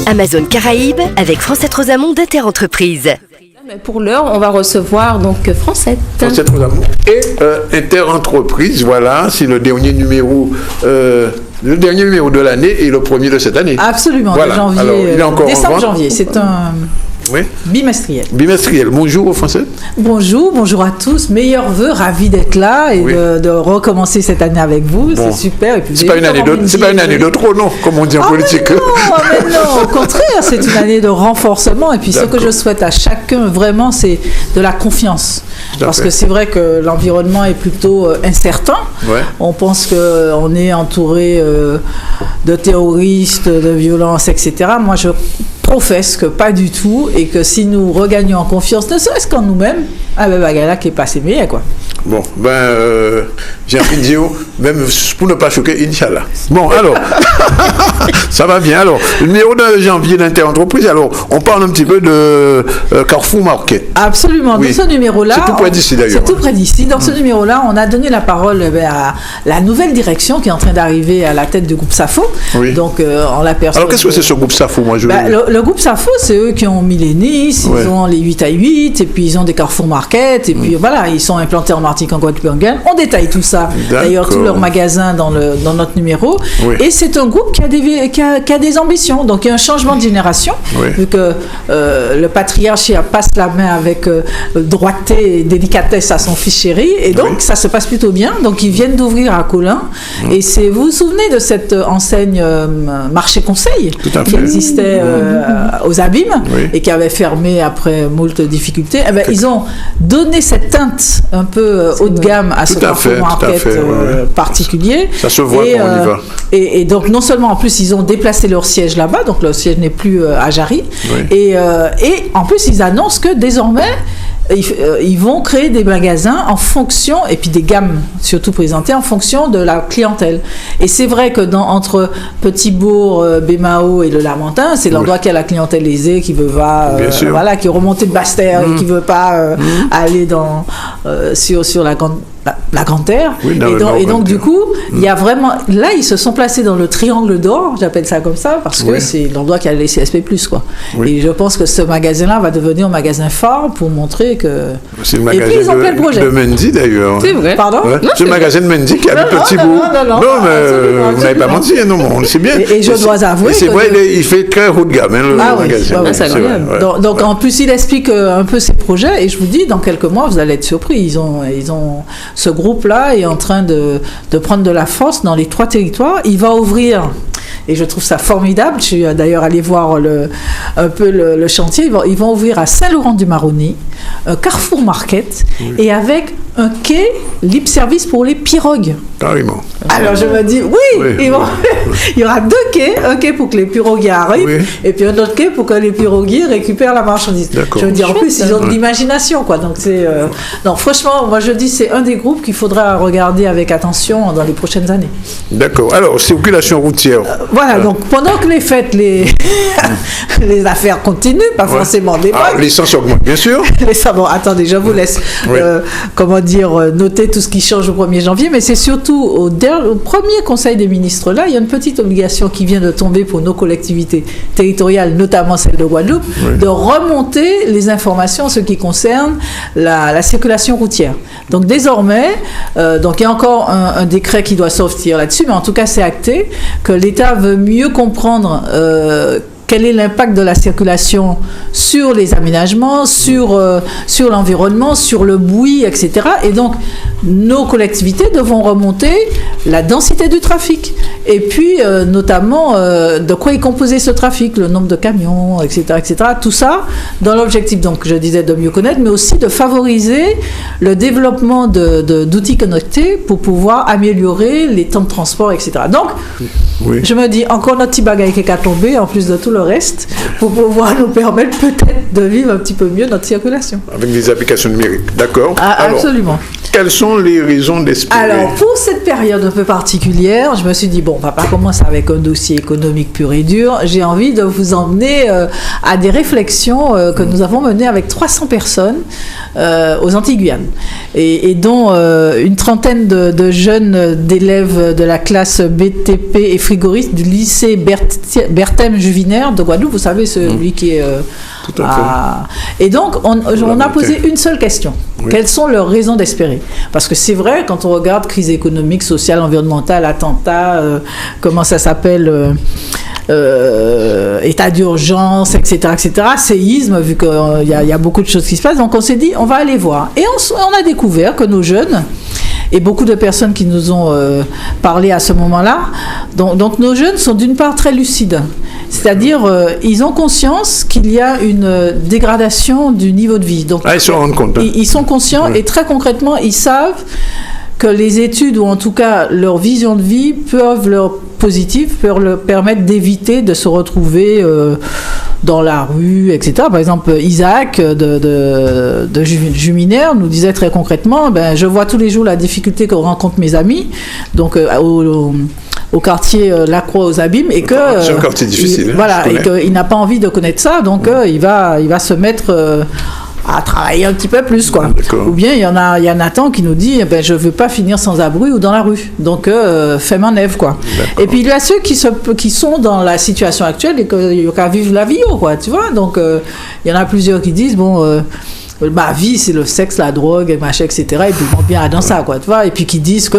Amazon Caraïbes avec Francette Rosamond d'Interentreprise. Mais pour l'heure, on va recevoir donc Francette. Francette Rosamond et Interentreprise, voilà, c'est le dernier numéro de l'année et le premier de cette année. Absolument, voilà. De janvier, alors, il est encore décembre, janvier, c'est un bimestriel. Bimestriel. Bonjour Francette. Bonjour à tous, meilleurs vœux, ravi d'être là et de recommencer cette année avec vous, c'est super. Et puis, c'est pas une année de trop, non, comme on dit en politique. Mais non, au contraire, c'est une année de renforcement et puis ce que je souhaite à chacun vraiment, c'est de la confiance. Parce que c'est vrai que l'environnement est plutôt incertain. On pense qu'on est entouré de terroristes, de violences, etc. Moi, je professe que pas du tout et que si nous regagnons en confiance, ne serait-ce qu'en nous-mêmes, là qui est passé meilleur, quoi. Bon, j'ai envie de dire, même pour ne pas choquer, Inch'Allah. Bon, alors, ça va bien. Alors, le numéro de janvier d'Interentreprise, alors, on parle un petit peu de Carrefour Market. Absolument. Oui. Dans ce numéro-là... C'est tout près d'ici, d'ailleurs. C'est tout près d'ici. Dans ce numéro-là, on a donné la parole à la nouvelle direction qui est en train d'arriver à la tête du groupe Safo. Oui. Donc, on l'aperçoit... Alors, qu'est-ce que c'est ce groupe Safo, moi le groupe Safo, c'est eux qui ont mis les Nice, ils ont les 8 à 8, et puis ils ont des Carrefour Market, et puis voilà, ils sont implantés en Martinique, en Guadeloupe, en Guyane. On détaille tout ça. D'ailleurs, tous leurs magasins dans notre numéro. Oui. Et c'est un groupe qui a des ambitions. Donc, il y a un changement de génération, vu que le patriarche passe la main avec droiteté et délicatesse à son fils chéri, et donc ça se passe plutôt bien. Donc, ils viennent d'ouvrir à Colin, et vous vous souvenez de cette enseigne Marché Conseil qui existait aux Abîmes et qui avait fermé après moult difficultés. Ils ont donné cette teinte un peu haut de gamme à ce Carrefour Market particulier. Ça se voit quand on y va. Et donc, non seulement, en plus, ils ont déplacé leur siège là-bas, donc leur siège n'est plus à Jarry. Et en plus, ils annoncent que désormais, ils vont créer des magasins en fonction, et puis des gammes surtout présentées en fonction de la clientèle. Et c'est vrai que entre Petit-Bourg, Bémao et le Lamentin, c'est l'endroit qui a la clientèle aisée, qui veut qui est remontée de Basse-Terre et qui veut pas aller sur la Grande Terre. Et donc du coup, il y a vraiment... Là, ils se sont placés dans le triangle d'or, j'appelle ça comme ça, parce que c'est l'endroit qui a les CSP+, quoi. Et je pense que ce magasin-là va devenir un magasin phare pour montrer que... C'est le magasin de Mendy, d'ailleurs. C'est vrai. Pardon? C'est le magasin de Mendy qui a le petit bout. Non, mais vous n'avez pas menti, non, on le sait bien. Et je dois avouer... C'est vrai, il fait très haut de gamme, le magasin. Donc, en plus, il explique un peu ses projets, et je vous dis, dans quelques mois, vous allez être surpris. Ils ont ce groupe-là est en train de prendre de la force dans les 3 territoires. Il va ouvrir, et je trouve ça formidable, je suis d'ailleurs allée voir un peu le chantier, ils vont ouvrir à Saint-Laurent-du-Maroni, un Carrefour Market, et avec un quai libre service pour les pirogues. Carrément. Alors je me dis, il y aura 2 quais, un quai pour que les piroguiers arrivent, et puis un autre quai pour que les piroguiers récupèrent la marchandise. Je veux dire, en plus, ils ont de l'imagination, quoi. Donc, non, franchement, moi je dis, c'est un des groupes qu'il faudra regarder avec attention dans les prochaines années. D'accord. Alors, circulation routière. Donc pendant que les fêtes, les affaires continuent, pas forcément des mois. L'essence augmente, bien sûr. Attendez, je vous laisse, noter tout ce qui change au 1er janvier, mais c'est surtout au premier Conseil des ministres, là, il y a une petite obligation qui vient de tomber pour nos collectivités territoriales, notamment celle de Guadeloupe, de remonter les informations en ce qui concerne la circulation routière. Donc désormais, il y a encore un décret qui doit sortir là-dessus, mais en tout cas c'est acté que l'État veut mieux comprendre quel est l'impact de la circulation sur les aménagements, sur l'environnement, sur le bruit, etc. Et donc, nos collectivités devront remonter la densité du trafic. Et puis, notamment, de quoi est composé ce trafic, le nombre de camions, etc., etc. Tout ça, dans l'objectif, donc, je disais, de mieux connaître, mais aussi de favoriser le développement d'outils connectés pour pouvoir améliorer les temps de transport, etc. Donc, je me dis, encore notre petit bagaille qui a tombé, en plus de tout le reste, pour pouvoir nous permettre peut-être de vivre un petit peu mieux notre circulation. Avec des applications numériques, d'accord. Absolument. quelles sont les raisons d'espérer? Alors, pour cette période un peu particulière, je me suis dit, bon, on va pas commencer avec un dossier économique pur et dur. J'ai envie de vous emmener à des réflexions que nous avons menées avec 300 personnes aux Antilles-Guyane. Et dont une trentaine de jeunes d'élèves de la classe BTP et frigoriste du lycée Berthème Juvinaire de Guadeloupe. Vous savez, celui qui est... Tout à fait. Et donc, on a posé une seule question. Oui. Quelles sont leurs raisons d'espérer? Parce que c'est vrai, quand on regarde crise économique, sociale, environnementale, attentat, comment ça s'appelle, état d'urgence, etc., séisme, vu qu'il y a beaucoup de choses qui se passent. Donc, on s'est dit, on va aller voir. Et on a découvert que nos jeunes, et beaucoup de personnes qui nous ont parlé à ce moment-là, donc nos jeunes sont d'une part très lucides. C'est-à-dire, ils ont conscience qu'il y a une dégradation du niveau de vie. Donc, ils se rendent compte. Ils sont conscients et très concrètement, ils savent que les études, ou en tout cas leur vision de vie, peuvent leur permettre d'éviter de se retrouver dans la rue, etc. Par exemple, Isaac de Juminaire nous disait très concrètement, je vois tous les jours la difficulté que rencontrent mes amis, donc au quartier Lacroix aux Abîmes, et que c'est un quartier difficile. Et qu'il n'a pas envie de connaître ça, donc il va se mettre à travailler un petit peu plus, quoi. Ou bien il y a Nathan qui nous dit je veux pas finir sans abri ou dans la rue, donc fais-moi nève, quoi. Et puis il y a ceux qui sont dans la situation actuelle et qui vivent la vie, quoi, tu vois. Donc il y en a plusieurs qui disent ma vie c'est le sexe, la drogue, machin, etc. Et puis ils vont bien dans ça, quoi, tu vois. Et puis qui disent que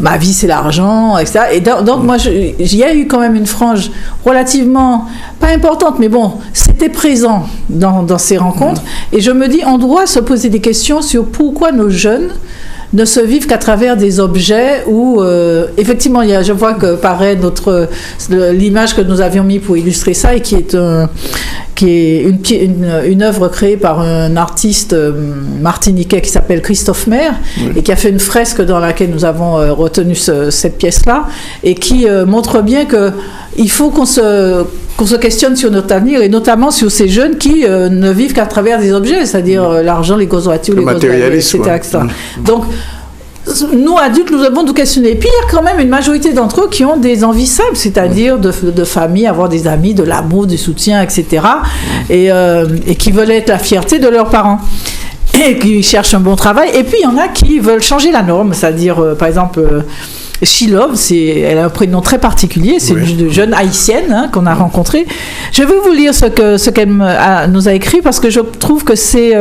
ma vie c'est l'argent, etc. Et donc moi il y a eu quand même une frange relativement pas importante, mais c'était présent dans ces rencontres. Et je me dis, on doit se poser des questions sur pourquoi nos jeunes ne se vivent qu'à travers des objets où, effectivement, je vois que paraît l'image que nous avions mis pour illustrer ça, et qui est une œuvre créée par un artiste martiniquais qui s'appelle Christophe Maire, et qui a fait une fresque dans laquelle nous avons retenu cette pièce-là, et qui montre bien que il faut qu'on se questionne sur notre avenir, et notamment sur ces jeunes qui ne vivent qu'à travers des objets, c'est-à-dire l'argent, les grosses voitures, les grosses voitures, etc. Donc, nous, adultes, nous devons nous questionner. Et puis, il y a quand même une majorité d'entre eux qui ont des envies simples, c'est-à-dire de famille, avoir des amis, de l'amour, du soutien, etc. Et qui veulent être la fierté de leurs parents. Et qui cherchent un bon travail. Et puis, il y en a qui veulent changer la norme, c'est-à-dire, par exemple... Shilov, elle a un prénom très particulier, c'est une jeune haïtienne qu'on a rencontrée. Je vais vous lire ce qu'elle nous a écrit, parce que je trouve que c'est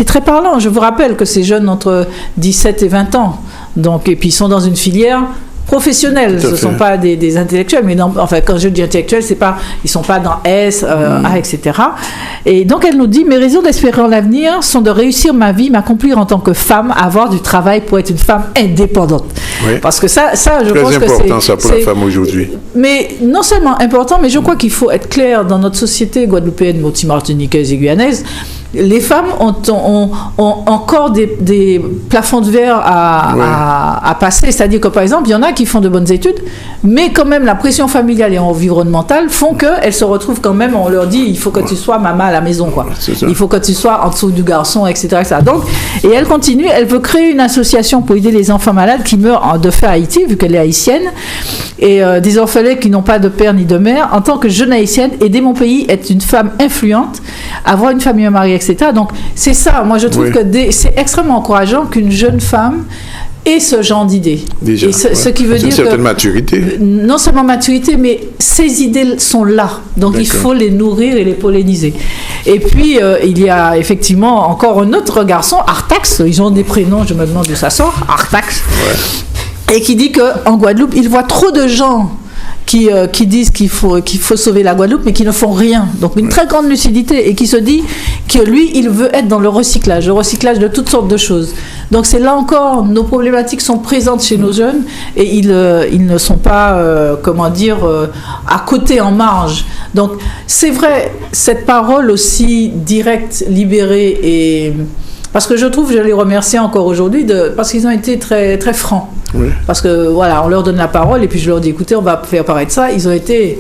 très parlant. Je vous rappelle que ces jeunes entre 17 et 20 ans, et puis ils sont dans une filière professionnels, ce ne sont pas des intellectuels, mais quand je dis intellectuels, ils ne sont pas dans S, A, etc. Et donc elle nous dit, mes raisons d'espérer en l'avenir sont de réussir ma vie, m'accomplir en tant que femme, avoir du travail pour être une femme indépendante. Oui. Parce que ça, je pense que c'est... Très important ça pour la femme aujourd'hui. Mais non seulement important, mais je crois qu'il faut être clair dans notre société guadeloupéenne, martiniquaise et guyanaise. Les femmes ont encore des plafonds de verre à passer. C'est-à-dire que, par exemple, il y en a qui font de bonnes études, mais quand même, la pression familiale et environnementale font qu'elles se retrouvent quand même, on leur dit, il faut que tu sois maman à la maison, quoi. Il faut que tu sois en dessous du garçon, etc., etc. Donc, et elle continue, elle veut créer une association pour aider les enfants malades qui meurent de faim à Haïti, vu qu'elle est haïtienne, et des orphelins qui n'ont pas de père ni de mère. En tant que jeune haïtienne, aider mon pays, être une femme influente, avoir une famille mariée, etc. Donc, c'est ça. Moi, je trouve que c'est extrêmement encourageant qu'une jeune femme ait ce genre d'idées. Déjà, et ce qui veut dire une certaine maturité. Non seulement maturité, mais ces idées sont là. Donc, il faut les nourrir et les polliniser. Et puis, il y a effectivement encore un autre garçon, Artax. Ils ont des prénoms, je me demande d'où ça sort. Artax. Ouais. Et qui dit qu'en Guadeloupe, il voit trop de gens qui disent qu'il faut sauver la Guadeloupe, mais qui ne font rien. Donc une très grande lucidité, et qui se dit que lui, il veut être dans le recyclage de toutes sortes de choses. Donc c'est là encore, nos problématiques sont présentes chez nos jeunes, et ils ne sont pas, à côté, en marge. Donc c'est vrai, cette parole aussi directe, libérée et parce que je trouve, je les remercie encore aujourd'hui, parce qu'ils ont été très, très francs. Oui. Parce que voilà, on leur donne la parole et puis je leur dis écoutez, on va faire apparaître ça. Ils ont été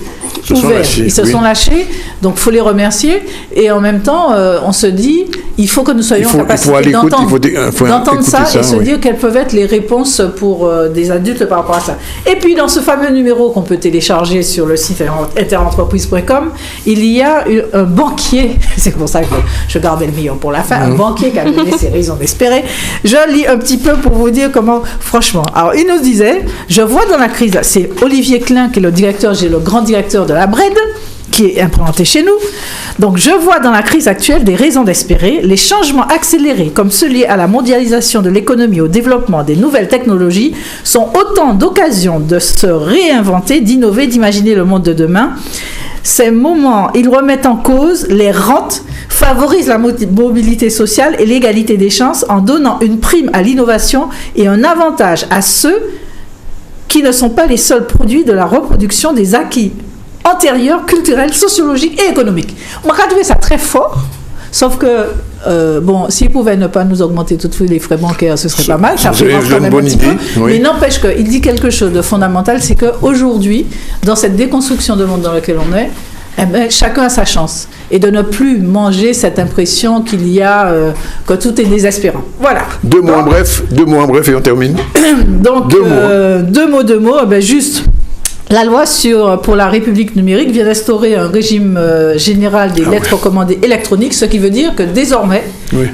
ouverts, ils se sont lâchés, donc il faut les remercier. Et en même temps, on se dit il faut que nous soyons en capacité d'entendre ça et se dire quelles peuvent être les réponses pour des adultes par rapport à ça. Et puis dans ce fameux numéro qu'on peut télécharger sur le site interentreprise.com, il y a un banquier, c'est pour ça que je gardais le meilleur pour la fin, un banquier qui a donné ses raisons d'espérer. Je lis un petit peu pour vous dire comment, franchement. Alors, il nous disait, je vois dans la crise, c'est Olivier Klein qui est le grand directeur de la BRED, qui est implanté chez nous. Donc, je vois dans la crise actuelle des raisons d'espérer. Les changements accélérés, comme ceux liés à la mondialisation de l'économie, au développement des nouvelles technologies, sont autant d'occasions de se réinventer, d'innover, d'imaginer le monde de demain. Ces moments, ils remettent en cause les rentes, favorisent la mobilité sociale et l'égalité des chances en donnant une prime à l'innovation et un avantage à ceux qui ne sont pas les seuls produits de la reproduction des acquis antérieurs, culturels, sociologiques et économiques. On va trouver ça très fort, sauf que s'ils pouvaient ne pas nous augmenter tout de suite les frais bancaires, ce serait pas mal. Ça fait quand même un petit peu. Oui. Mais n'empêche qu'il dit quelque chose de fondamental, c'est qu'aujourd'hui, dans cette déconstruction de monde dans lequel on est, chacun a sa chance. Et de ne plus manger cette impression qu'il y a que tout est désespérant. Voilà. Deux mots en bref et on termine. Donc, deux mots, juste... La loi pour la République numérique vient d'instaurer un régime général des lettres recommandées électroniques, ce qui veut dire que désormais,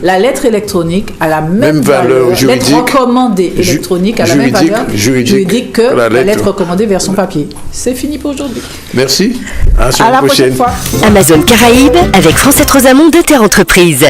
la lettre électronique a la même valeur juridique. Lettre recommandée électronique a la même valeur juridique que la lettre recommandée version papier. C'est fini pour aujourd'hui. Merci. À la prochaine fois. Amazon Caraïbes avec Francette Rosamond d'Interentreprise.